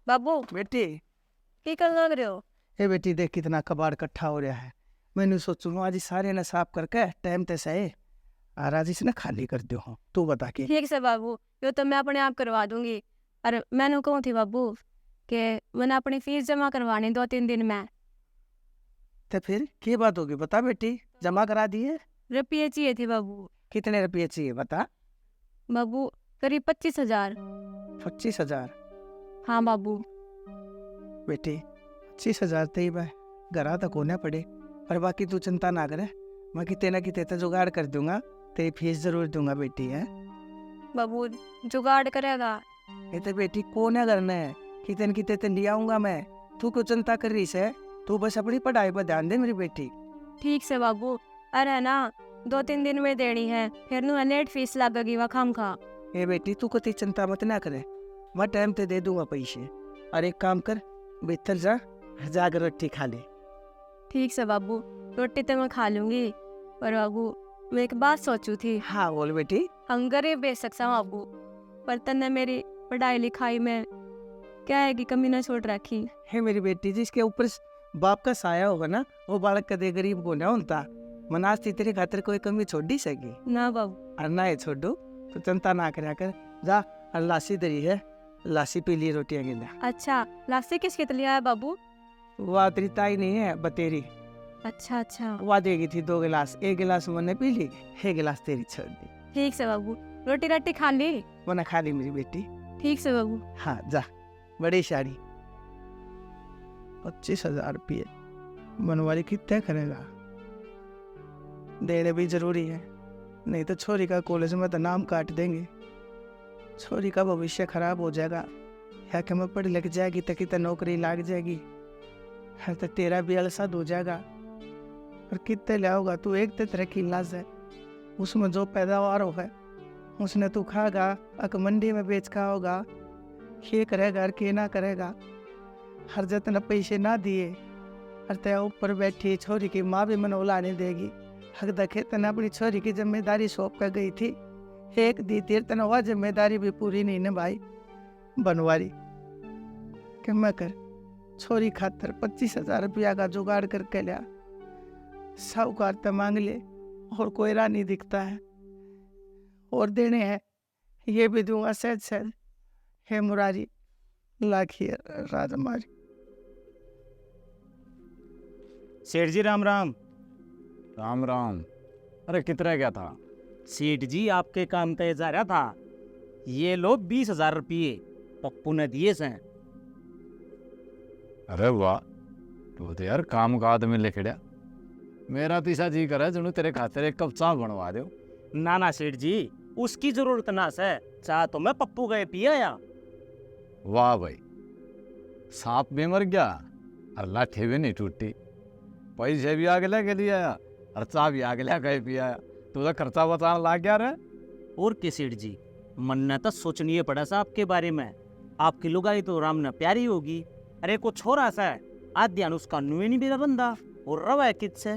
बाबू बेटी की कर लग रहे हो? ए बेटी देख कितना कबाड़ इकट्ठा हो रहा है। मैंने सोचूंगा आज सारे ने साफ करके टाइम ते सही और आज इसने खाली कर दियो हूँ। तू बता के ठीक से बाबू, यो तो मैं अपने आप करवा दूंगी। और मैंने कहूँ थी बाबू कि मैंने अपनी फीस जमा करवानी 2-3 दिन में। तो फिर क्या बात होगी बता बेटी, जमा करा दिए? रुपये चाहिए थे बाबू। कितने रुपये चाहिए बता? बाबू करीब 25,000। 25,000? हाँ बाबू। बेटी 25,000 तेई भाई घरा तक होने पड़े, पर बाकी तू चिंता ना करे, मैं कितने ना कितने जुगाड़ कर दूंगा, तेरी फीस जरूर दूंगा बेटी है। बाबू जुगाड़ करेगा? ये तो बेटी कौन है करना है, कितने कितने ले आऊंगा मैं, तू क्यों चिंता कर रही है? तू बस अपनी पढ़ाई पर ध्यान दे मेरी बेटी। ठीक से बाबू। अरे ना 2-3 दिन में देनी है, फिर नु लेट फीस लगेगी वह खाम खा। ए बेटी तू कति चिंता मत ना करे, मैं टाइम ते दे दूंगा पैसे। और एक काम कर, भीतर जा, जाकर रोटी खा ले। ठीक से बाबू, रोटी तो मैं खा लूंगी, पर बाबू मैं एक बात सोचू थी। हाँ बोल बेटी। हम गरीब बेशक बाबू, पर तन्ने मेरी पढ़ाई लिखाई में क्या है कि कमी न छोड़ रखी है मेरी बेटी, जिसके ऊपर बाप का साया होगा ना, वो बालक कदे गरीब को ना होता। मनास्ती तेरे खातिर कोई कमी छोड़ दी सकी ना बाबू। और ना ये छोड़ो तो चिंता ना करा कर, जा और लासी दरी है, लासी पी ली रोटियां गिंदा। अच्छा, लासी किसके लिया है बाबू? वह तेरी ताई नहीं है बतेरी, अच्छा अच्छा। वह देगी थी 2 गिलास, 1 गिलास मैंने पी ली, 1 गिलास तेरी छोड़ दी। ठीक से बाबू, रोटी राटी खा ली? वरना खा ली मेरी बेटी। ठीक से बाबू। हाँ जा, बड़ी साड़ी 25,000 रुपये बनवारी कितने करेगा, देने भी जरूरी है, नहीं तो छोरी का कॉलेज में तो नाम काट देंगे, छोरी का भविष्य खराब हो जाएगा। या कि मैं पढ़ लिख जाएगी तो कितने नौकरी लाग जाएगी, हर तो तेरा भी अलसाद हो जाएगा। और कितने लाओगा तू, एक तरह की इलाज है, उसमें जो पैदावार होगा उसने तू खागा, अक मंडी में बेच का होगा, ये करेगा और के ना करेगा। हर जितने पैसे ना दिए और तेरा ऊपर बैठी छोरी की माँ भी मनोला नहीं देगी। हक दखे तना अपनी छोरी की जिम्मेदारी सौंप कर गई थी, एक दी तीर तना वह जिम्मेदारी भी पूरी नहीं न भाई। बनवारी कि मैं कर छोरी खातर 25,000 रुपया का जुगाड़ करके लिया, साहूकार तो मांग ले और कोई राह नहीं दिखता है, और देने हैं ये भी दूंगा सहज सहज। हे मुरारी लाखी राजमारी। सेठ जी राम राम। राम राम। अरे कितना क्या था? सेठ जी आपके काम पे जा रहा था, ये लो 20,000 रुपये पप्पू ने दिए से। अरे वाह, तू तो यार काम का आदमी लिखड़िया। मेरा तीसा जी करे जुनू तेरे खातिर एक कप चाह बनवा दो। ना ना सेठ जी, उसकी जरूरत ना से, चाह तो मैं पप्पू गए पिया या। वाह भाई, सांप भी मर गया और लाठी भी नहीं टूटी, पैसे भी आगे लेके लिए आया और चाह भी आगे लेके पिया। तू तो खर्चा बचाने लग गया रे। और के सेठ जी, मन ने तो सोचनीय पड़ा सा आपके बारे में, आपकी लुगाई तो राम ने प्यारी होगी। अरे को छोरा सा आद्यान उसका नुए नहीं मेरा बंदा, और रवा है कित से।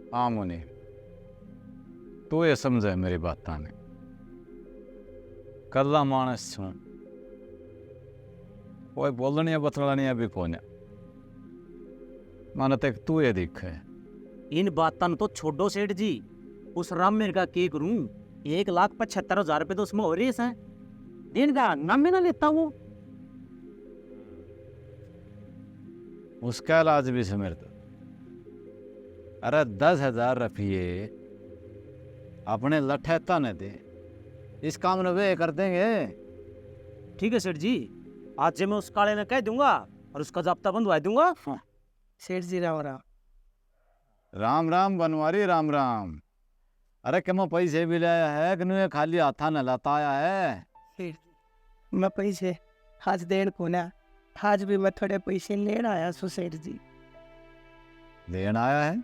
हाँ मुनि, तू ये समझे मेरी बात ने, कल्ला मानस छू, कोई बोलने बतलाने भी कोने, माना तक तू ये दिखे। इन बातन तो छोड़ो सेठ जी, उस राम मेरे का के करूं, 1,75,000 रुपये तो उसमें हो रही है, दिन का नाम में ना लेता वो। उसका इलाज भी से मेरे तो। अरे 10,000 रुपये अपने लठे तने दे, इस काम में वे कर देंगे। ठीक है सेठ जी, आज से मैं उस काले ने कह दूंगा और उसका जाब्ता बंधवा दूंगा। हाँ। सेठ जी राम राम। राम राम बनवारी राम राम। अरे क्यों पैसे भी लाया है कि खाली हाथा न लाता आया है? सेठ मैं पैसे आज देन को ना, आज भी मैं थोड़े पैसे लेना आया सु सेठ जी। लेन आया है?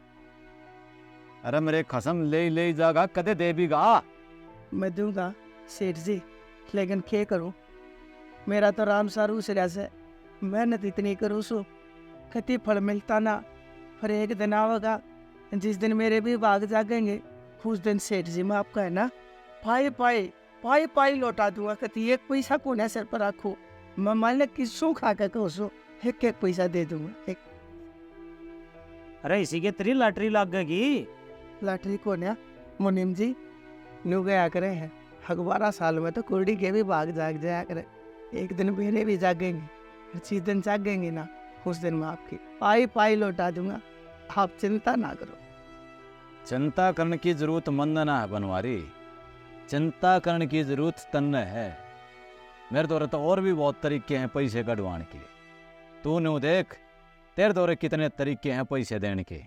अरे मेरे कसम ले जागा कदे दे भी गा। मैं दूंगा सेठ जी, लेकिन क्या करूं, मेरा तो राम सारू से रहा, मेहनत इतनी करूँ सु कति फल मिलता ना। पर एक दिन आवेगा जिस दिन मेरे भी भाग जागेंगे, उस दिन सेठ जी मैं आपका है ना पाई पाई लौटा दूंगा, कति एक पैसा को ना सिर पर रखो। मैं मालिक की सू खा के कहूँ सो एक एक पैसा दे दूंगा। एक अरे इसी के तेरी लॉटरी लग गई। लॉटरी को ना मुनीम जी नु गया करे हैं 12 साल में तो कुर्डी के भी भाग जाग जाया करे। एक दिन मेरे भी जागेंगे, हर चीज दिन जागेंगे ना, उस दिन मैं आपकी पाई पाई लौटा दूंगा, आप चिंता ना करो। चिंता करने की जरूरत मन ना है बनवारी, चिंता करने की जरूरत तन्ने है। मेरे दौरे तो और भी बहुत तरीके हैं पैसे कढ़वाने के। तू नु देख तेरे दौरे कितने तरीके हैं पैसे देने के।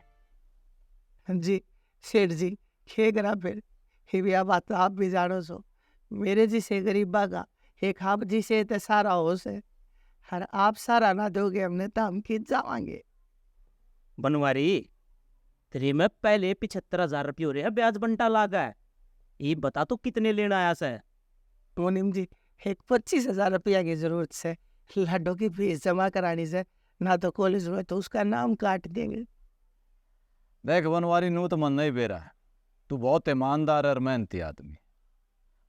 जी सेठ जी खे करा फिर ही भी बात आप भी जानो सो, मेरे जी से गरीबा का एक आप जी से तो सारा हो से, हर आप सारा ना दोगे हमने तो हम खींच जावांगे। बनवारी तेरे में पहले 75,000 रुपये हो रहे हैं, ब्याज बंटा लागा है। ये बता तो कितने लेना आया से। मुनीम जी एक 25,000 रुपया की जरूरत से, लड्डू की फीस जमा करानी से, ना तो कॉलेज में तो उसका नाम काट देंगे। देख बनवारी नू तो मन नहीं बेरा है, तू बहुत ईमानदार और मेहनती आदमी।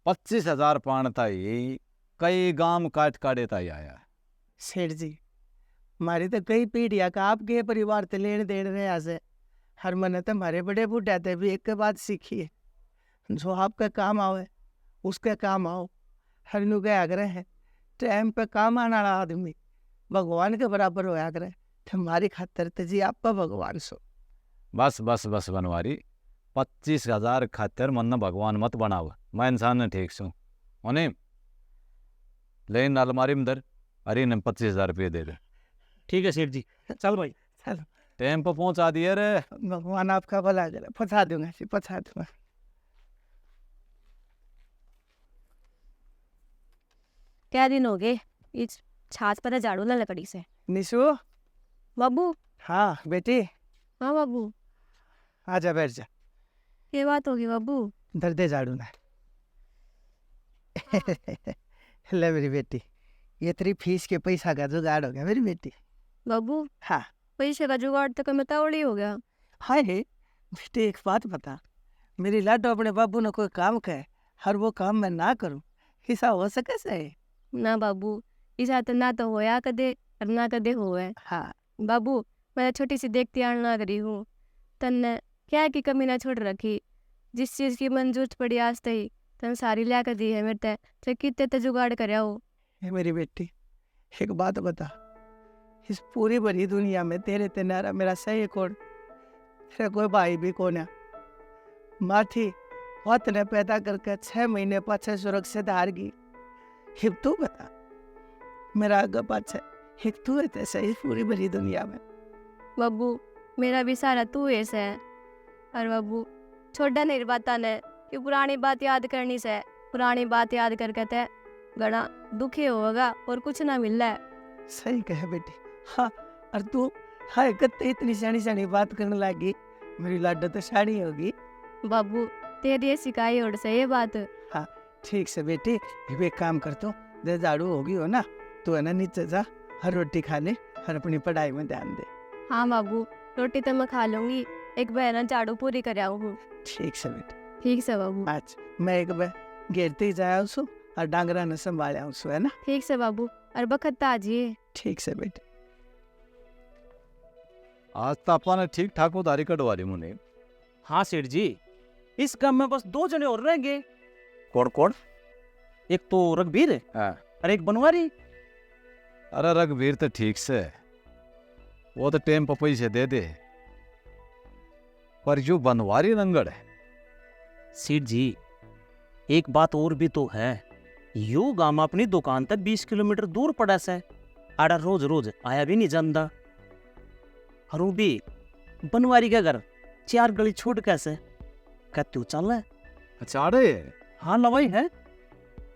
25,000 पाणता ही कई गांव काट काटेता ही आया है। सेठ जी हमारी तो कई पीढ़ियां का आपके परिवार ते लेन देन रहे से, हर मन तो हमारे बड़े बूढ़े थे भी एक के बाद सीखी है, जो आपका काम आवे उसके काम आओ। हर नु गया करे है टाइम पे काम आने वाला आदमी भगवान के बराबर होया करे, तुम्हारी खातर तो जी आपका भगवान सो। बस बस बस बनवारी 25,000 खातिर मन न भगवान मत बनाव, मैं इंसान ने ठीक सू होने लेन अलमारी में दर। अरे न 25,000 रुपये दे रहे। ठीक है सेठ जी, चल भाई। चलो टाइम पर पहुंचा दिए रे। भगवान आपका भला करे, पछा दूंगा जी पछा दूंगा। क्या दिन हो गए इस छाछ पर झाड़ू ला लकड़ी से। निशु बाबू। हाँ बेटी हाँ बाबू। आजा बैठ जा, ये बात होगी बाबू। दर्दे झाड़ू ना। ले मेरी बेटी, ये तेरी फीस के पैसा का जुगाड़ हो गया मेरी बेटी। बाबू हाँ पैसे का जुगाड़ तो कम तावड़ी हो गया। हाय हे बेटी एक बात बता, मेरी लाडो अपने बाबू ने कोई काम कहे हर वो काम मैं ना करूं, ऐसा हो सके से? ना बाबू ऐसा तो ना तो होया कदे और ना कदे होवे। हाँ बाबू मैं छोटी सी देखती आन लग रही हूँ, तन्ने क्या की कमी ना छोड़ रखी। जिस चीज़ की मन जरूरत पड़ी आज तई तन सारी ला कर दी है मेरे ते, चाहे कितने तो जुगाड़ करया हो। हे मेरी बेटी एक बात बता, इस पूरी बड़ी दुनिया में तेरे ते नारा मेरा सही कौन? तेरा कोई भाई भी कौन है? माँ थी वत ने पैदा करके 6 महीने पाछे सुरक्षित हार गई। हिब तू बता मेरा आगे पाछे एक तू है तैसे इस पूरी बड़ी दुनिया में। बाबू मेरा भी सारा तू ऐसा है। और बाबू छोटा नहीं बाता ने कि पुरानी बात याद करनी से, पुरानी बात याद करके ते गणा दुखी होगा और कुछ ना मिल रहा है। सही कहे बेटी। हाँ और तू हाय कत्ते इतनी शानी शानी बात करने लगी, मेरी लाडो तो शानी होगी। बाबू तेरी ये सिखाई और से ये बात। हाँ ठीक से बेटी, ये एक काम करता हूँ, दे झाड़ू होगी हो ना, तू है ना नीचे जा, हर रोटी खा ले और अपनी पढ़ाई में ध्यान दे। हाँ बाबू रोटी तो मैं खा लूंगी, एक बहना झाड़ू पूरी कर आऊँ। ठीक से बेटी। ठीक से बाबू। आज मैं एक बार घेरते ही जाया उसो और डांगरा ने संभाला उसो है ना। ठीक से बाबू और बखत ताजिए। ठीक से बेटी। आज तो अपा ने ठीक ठाक उधारी कटवा ली मुने। हाँ सेठ जी, इस काम में बस 2 जने और रह गए। कौन कौन? एक तो रघबीर हाँ। और एक बनवारी। अरे रघबीर तो ठीक से, वो तो टाइम पर पैसे दे दे, पर जो बनवारी रंगड़ है। सेठ जी एक बात और भी तो है, यो गांव अपनी दुकान तक 20 किलोमीटर दूर पड़ा से, आड़ा रोज रोज आया भी नहीं जानता। और वो भी बनवारी का घर 4 गली छोड़ कैसे कहते हो चल है। अचाड़े हाँ लवाई है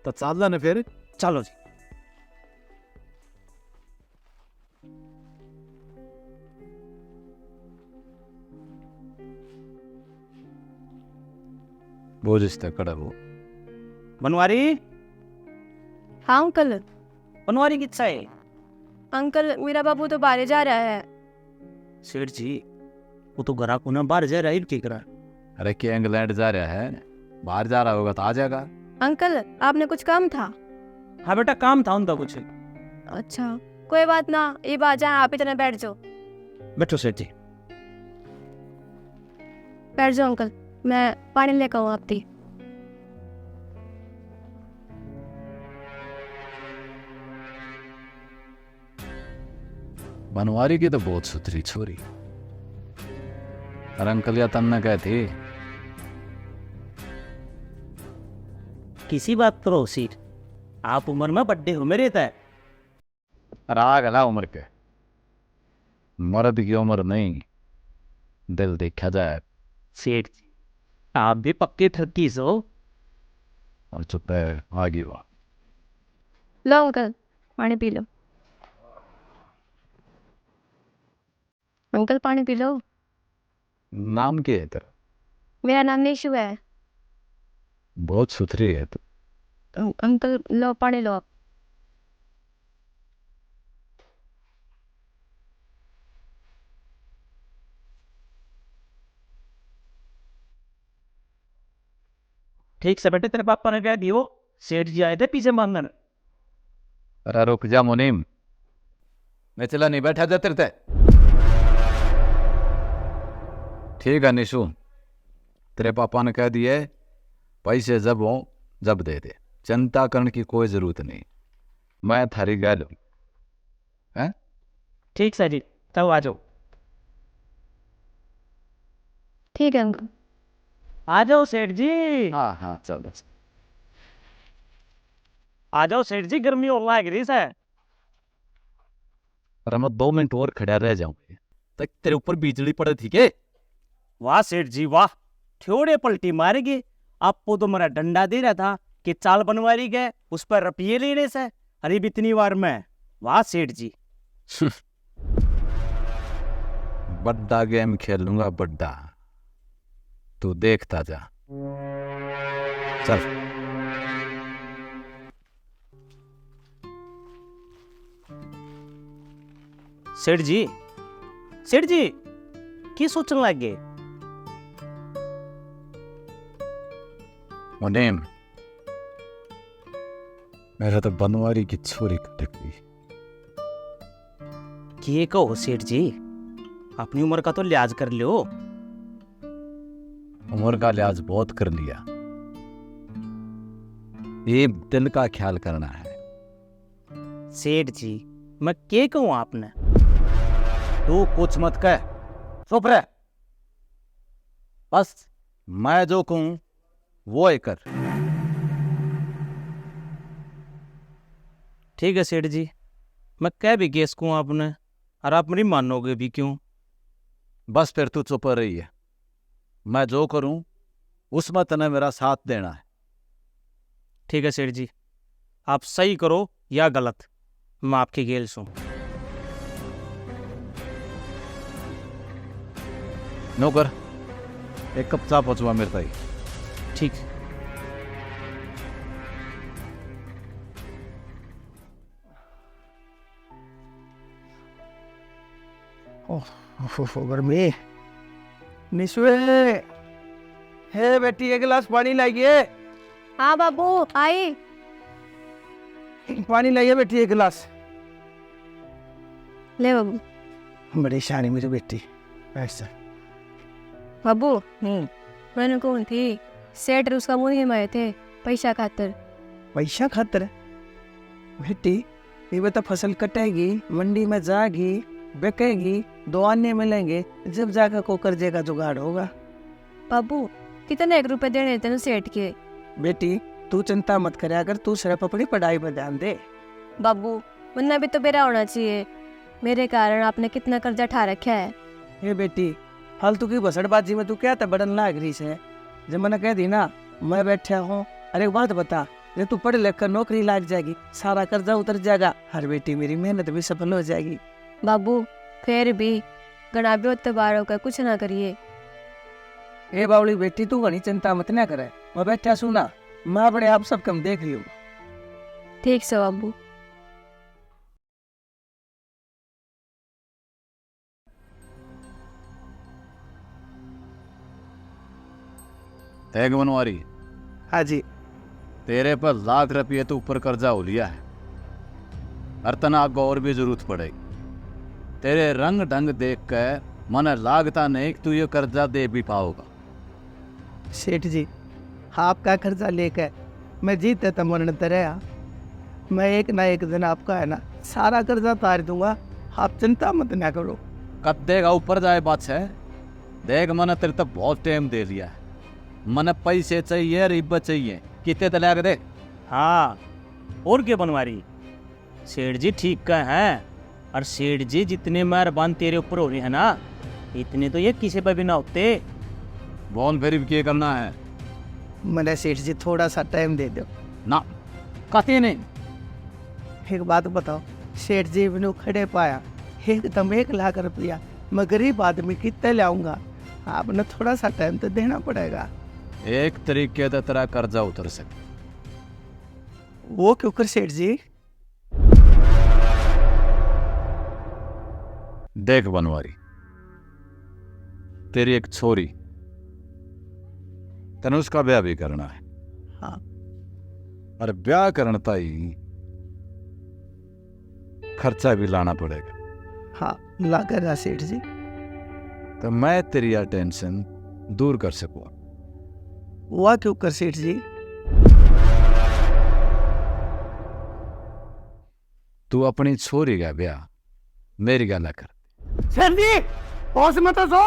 तो चाल न फिर। चलो जी। बोझ कड़ा वो बनवारी। हाँ अंकल। बनवारी की इच्छा है। अंकल मेरा बाबू तो बाहर जा रहा है। सेठ जी वो तो घरा को ना बाहर जा रहा है क्या करा। अरे क्या इंग्लैंड जा रहा है, बाहर जा रहा होगा तो आ जाएगा। अंकल आपने कुछ काम था? हाँ बेटा काम था उनका कुछ। अच्छा कोई बात ना, ये बात जाए आप इतना बैठ जाओ। बैठो सेठ जी। बैठ जाओ अंकल, मैं पानी लेकर आऊँ आपकी। बनवारी की तो बहुत सुथरी छोरी। और अंकल या तन्ना कहती किसी बात करो सीट, आप उम्र में बड्डे हो मेरे तय। राग है ना उम्र के, मर्द की उम्र नहीं, दिल देखा जाए। सेठ जी आप भी पक्के ठकीस हो। और चुप है आगे वाह। लो अंकल पानी पी लो। अंकल पानी पी लो। नाम क्या है तेरा? मेरा नाम निशु है। बहुत सुथरी है तू। अंकल लो पानी लो आप। ठीक से बेटे, तेरे पापा ने कह दिया वो सेठ जी आए थे पीछे मांगने। अरे रुक जा मुनीम, मैं चला नहीं बैठा जा तेरे ते। ठीक है निशु, तेरे पापा ने कह दिए पैसे जब हो जब दे दे, चिंता करने की कोई जरूरत नहीं, मैं थारी गैल हूं। हैं? ठीक सर जी, तब आ जाओ। ठीक है अंकल। आ जाओ सेठ जी। हाँ हाँ चलो। आ जाओ सेठ जी, गर्मी और लाग रही है। अरे मैं 2 मिनट और खड़ा रह जाऊंगा तक तेरे ऊपर बिजली पड़े थी के। वाह सेठ जी वाह, थोड़े पलटी मारेगी। आपको तो मेरा डंडा दे रहा था कि चाल बनवारी गए, उस पर रुपये लेने से। अरे भी इतनी बार मैं, वाह सेठ जी। बड्डा गेम खेलूंगा बड्डा, तू देखता जा। चल। सेठ जी, सेठ जी की सोचने लग गए? मुनीम, मेरा तो बनवारी की छोरी कटक गई। कि कहो सेठ जी, अपनी उम्र का तो लिहाज कर लो। उम्र का लिहाज बहुत कर लिया, ये दिल का ख्याल करना है। सेठ जी मैं क्या कहूं आपने? तू कुछ मत कह, चुप रह। बस मैं जो कहूं वो ही कर। ठीक है सेठ जी, मैं कह भी केस कहूं आपने, और आप मेरी मानोगे भी क्यों? बस फिर तू चुप रही है, मैं जो करूं उसमें तने मेरा साथ देना है। ठीक है सेठ जी, आप सही करो या गलत, मैं आपकी गेल सुन। नौकर, एक कप चाय पहुंचवा मेरे ताई। ठीक। गर्मी। निशु है बेटी, एक गिलास पानी लाइए। हाँ बाबू आई। पानी लाइए बेटी, एक गिलास। ले बाबू। बड़ी शानी मेरी बेटी। ऐसा बाबू मैंने कौन थी सेठ और उसका मुंह हिमाए थे पैसा खातर। पैसा खातर बेटी, ये बता फसल कटेगी, मंडी में जाएगी, बिकेगी, 2 आने मिलेंगे, जब जाकर को कर्जे का जुगाड़ होगा। बाबू कितने 1 रुपए देने तेन सेठ के। बेटी तू चिंता मत करया कर, तू सिर्फ अपनी पढ़ाई पर ध्यान दे। बाबू मुन्ना भी तो मेरा होना चाहिए, मेरे कारण आपने कितना कर्जा ठा रखा है। ये बेटी फालतू की बसड़बाजी में तू क्या था बड़न लाग रही से। जब मैंने कह दी ना मैं बैठा हूँ। अरे एक बात बता, जब तू पढ़ लिख कर नौकरी लाग जाएगी, सारा कर्जा उतर जाएगा, हर बेटी मेरी मेहनत भी सफल हो जाएगी। बाबू फिर भी गणा भी उत्तबार होकर कुछ ना करिए। ए बावली बेटी तू घनी चिंता मत ना करे, मैं बैठा सुना, मैं अपने आप सब कम देख लियो। ठीक से बाबू। तैग बनवारी, हाँ जी। तेरे पर लाख रुपये तो ऊपर कर्जा हो लिया है, और तना गौर भी जरूरत पड़ेगी। तेरे रंग ढंग देख कर मन लागता नहीं कि तू ये कर्जा दे भी पाओगा। सेठ जी, आपका कर्जा लेकर मैं जीते तो मरण तरह, मैं एक ना एक दिन आपका है ना सारा कर्जा उतार दूंगा, आप चिंता मत ना करो। कब देगा ऊपर जाए बात है। देख मैंने तेरे तक बहुत टाइम दे लिया है, मैंने पैसे चाहिए और इज्जत चाहिए, कितने तलाक दे। हाँ, और क्या बनवारी, सेठ जी ठीक का है। और सेठ जी जितने मेहरबान तेरे ऊपर हो रहे हैं ना, इतने तो ये किसी पर भी ना होते। बोन फिर भी क्या करना है? मैंने सेठ जी थोड़ा सा टाइम दे दो ना कते नहीं। एक बात बताओ, सेठ जी मैंने खड़े पाया एकदम 1 लाख रुपया, मैं गरीब आदमी कितने लाऊंगा, आपने थोड़ा सा टाइम तो देना पड़ेगा। एक तरीके से तेरा कर्जा उतर सके। वो क्यों कर सेठ जी? देख बनवारी, तेरी एक छोरी, तेने उसका ब्याह भी करना है। हाँ। और ब्याह करना ही खर्चा भी लाना पड़ेगा। हाँ, लागेगा सेठ जी। तो मैं तेरी यह टेंशन दूर कर सकूँ। हुआ क्यों कर सेठ जी? तू अपनी छोरी का ब्याह मेरी गला कर। सेठ जी, होश में तो सो,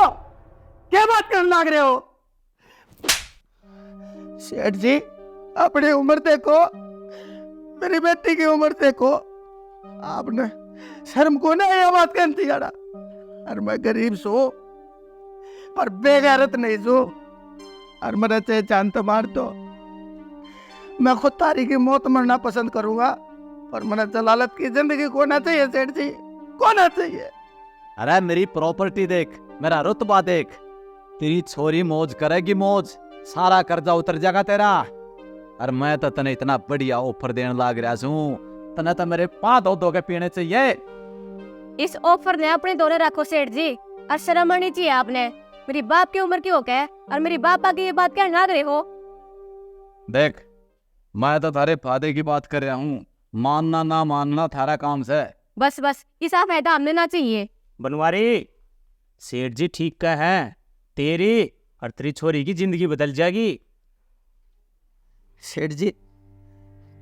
क्या बात करने लग रहे हो? सेठ जी, अपनी उम्र देखो, मेरी बेटी की उम्र देखो, आपने शर्म को ना ये बात कहती यारा। और मैं गरीब सो पर बेगैरत नहीं सो, और मेरा चाहे जान तो मार दो, मैं खुद तारी की मौत मरना पसंद करूंगा, पर मेरा जलालत की जिंदगी को ना चाहिए सेठ जी, को ना चाहिए। अरे मेरी प्रॉपर्टी देख, मेरा रुतबा देख, तेरी छोरी मौज करेगी मौज, सारा कर्जा उतर जाएगा तेरा। और मैं तो तने इतना बढ़िया ऑफर देने लाग रहा हूँ, तने तो मेरे 5 दो के पीने चाहिए। इस ऑफर ने अपने दोने रखो सेठ जी, और शर्म आनी चाहिए आपने। मेरी बाप की उम्र की हो क्या और मेरी बाप आगे ये बात क्या ना रहे हो। देख, मैं तो थारे फायदे की बात कर रहा हूँ, मानना ना मानना थारा काम से। बस बस, इसा फायदा हमने ना चाहिए। बनवारी, सेठ जी ठीक का है, तेरी और तेरी छोरी की जिंदगी बदल जाएगी। सेठ जी,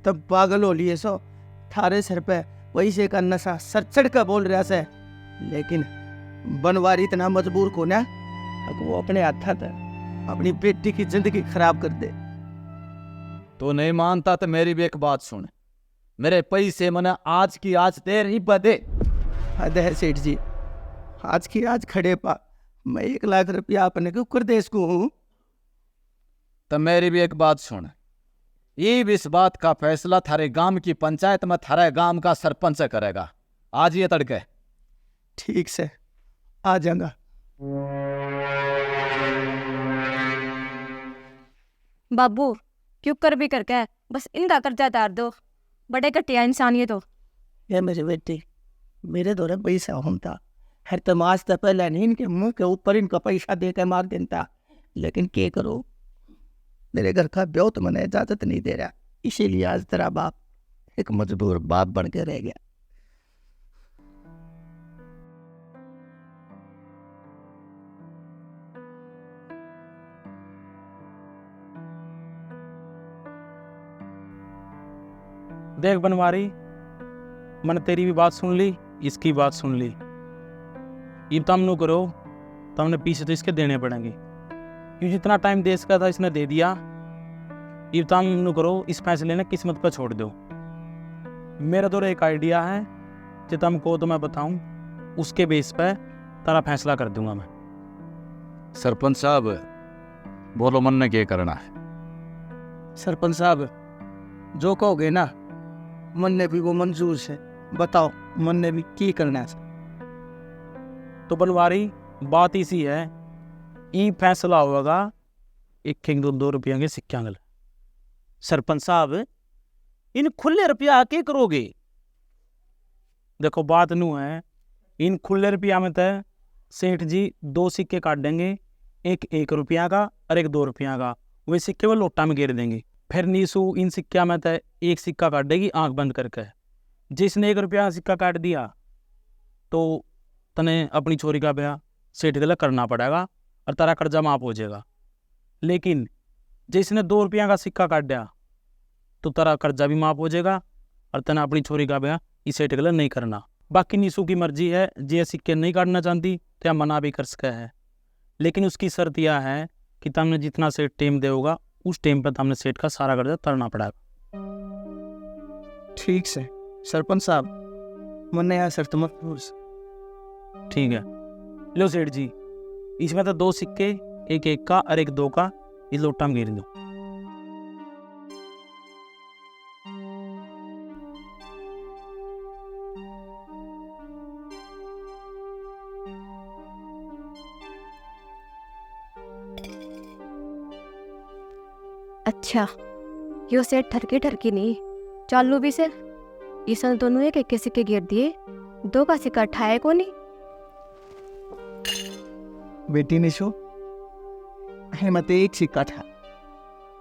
तब पागल हो लिए सो, थारे सर पे वही से का नशा सर चढ़ कर बोल रहा से, लेकिन बनवारी इतना मजबूर को ना कि वो अपने हाथ अपनी बेटी की जिंदगी खराब कर दे। तो नहीं मानता तो मेरी भी एक बात सुन, मेरे पैसे मैंने आज की आज देर ही बदे। हद है सेठ जी, आज की आज खड़े पा मैं 1 लाख रुपया अपने के ऊपर देश को हूँ। तो मेरी भी एक बात सुन, ये इस बात का फैसला थारे गांव की पंचायत में थारे गांव का सरपंच करेगा। आज ये तड़के। ठीक से आ जाऊंगा। बाबू, क्यों कर भी करके बस इनका कर्जा उतार दो, बड़े घटिया इंसान ये तो। ये मेरी बेटी, मेरे दौरे पैसा होता हर तमाश तो पहले नहीं इनके मुंह के ऊपर इनका पैसा दे के मार देता, लेकिन क्या करो, मेरे घर का ब्याह तो मैंने इजाजत नहीं दे रहा, इसीलिए आज तेरा बाप एक मजबूर बाप बन के रह गया। देख बनवारी, मैंने तेरी भी बात सुन ली, इसकी बात सुन ली। ये तम नु करो, तमने पीछे तो इसके देने पड़ेंगे, क्योंकि जितना टाइम दे सका था इसने दे दिया। ये तम नु करो, इस फैसले ने किस्मत पर छोड़ दो। मेरा तो एक आइडिया है, जो तुमको तो मैं बताऊं, उसके बेस पर तारा फैसला कर दूंगा मैं। सरपंच साहब बोलो, मन ने क्या करना है? सरपंच साहब, जो कहोगे ना मन ने भी वो मंजूर से, बताओ मन ने भी की करना है। तो बनवारी, बात इसी है, ये फैसला होगा 1-2 रुपया के सिक्का गल। सरपंच साहब, इन खुले रुपया आके करोगे? देखो बात नू है, इन खुले रुपया में तो सेठ जी 2 सिक्के काट देंगे, एक 1 रुपया का और एक 2 रुपया का। वे सिक्के वो लोटा में गिर देंगे। फिर नीसू इन सिक्का में तो एक सिक्का काट देगी आंख बंद करके, जिसने 1 रुपया सिक्का काट दिया तो तने अपनी छोरी का ब्याह सेठ गला करना पड़ेगा और तेरा कर्जा माफ हो जाएगा। लेकिन जिसने 2 रुपया का सिक्का काट दिया तो तेरा कर्जा भी माफ हो जाएगा और तने अपनी छोरी का ब्याह इस सेठ गला नहीं करना। बाकी नीसू की मर्जी है, जे सिक्के नहीं काटना चाहती तो या मना भी कर सके है, लेकिन उसकी शर्त यह है कि तुमने जितना सेठ टेम देगा उस टेम पर तुमने सेठ का सारा कर्जा तरना पड़ेगा। ठीक से सरपंच साहब, मन्ने यहाँ शर्त मंजूर से। ठीक है, लो सेठ जी, इसमें तो 2 सिक्के, एक 1 का और एक 2 का, इस लोटा में गिर दो। अच्छा, यो सेठ ठरकी ठरकी नहीं चालू भी से ईसन दोनों एक एक सिक्के गिर दिए, 2 का सिक्का ठाए को नहीं। बेटी निशु, मत एक सिक्का था।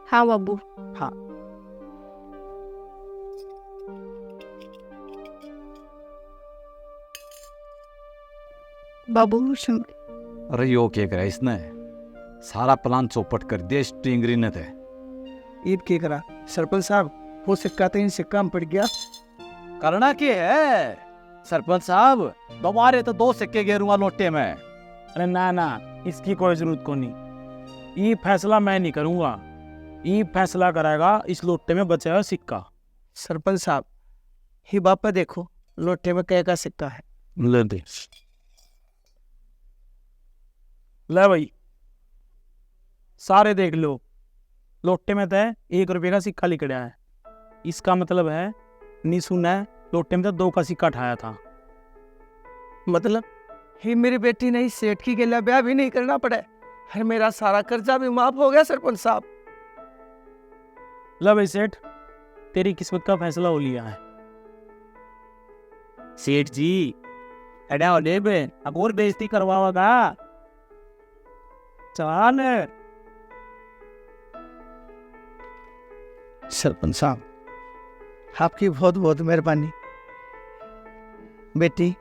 हाँ बाबू। हाँ, बाबू सुन, अरे यो क्या करा इसने, सारा प्लान चौपट कर दिया इस टिंगरी ने थे। ईद के करा सरपंच साहब, वो सिक्का तो इन सिक्का में पड़ गया। करना क्या है सरपंच साहब, तुम्हारे तो 2 सिक्के गिरूंगा लोटे में। अरे ना ना, इसकी कोई जरूरत को नहीं, ये फैसला मैं नहीं करूंगा, ये फैसला कराएगा इस लोटे में बचा हुआ सिक्का। सरपंच साहब, ही बापा देखो लोटे में कै का सिक्का है। ले दे, ले भाई, सारे देख लो, लोटे में तो 1 रुपये का सिक्का लिखड़ा है। इसका मतलब है नीसू ने लोटे में तो 2 का सिक्का ठाया था। मतलब ही मेरी बेटी ने इस सेठ की गेला ब्याह भी नहीं करना पड़ा, और मेरा सारा कर्जा भी माफ हो गया सरपंच साहब। ला भाई सेठ, तेरी किस्मत का फैसला हो लिया है। सेठ जी अड़ा होने में अब और बेइज्जती करवाओगा, चल। सरपंच साहब, आपकी बहुत बहुत मेहरबानी। बेटी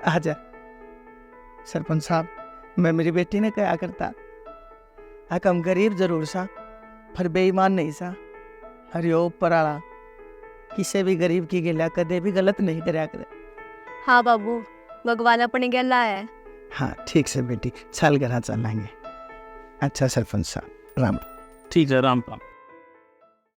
आजा। सरपंच साहब, मैं मेरी बेटी ने क्या करता, हम गरीब जरूर सा पर बेईमान नहीं सा। अरे ओ पराला, किसी भी गरीब की गिला कदे भी गलत नहीं करया करे। हाँ बाबू, भगवान अपने गेला है। हाँ ठीक से बेटी, चल घर चलेंगे। अच्छा सरपंच साहब, राम। ठीक है, राम राम।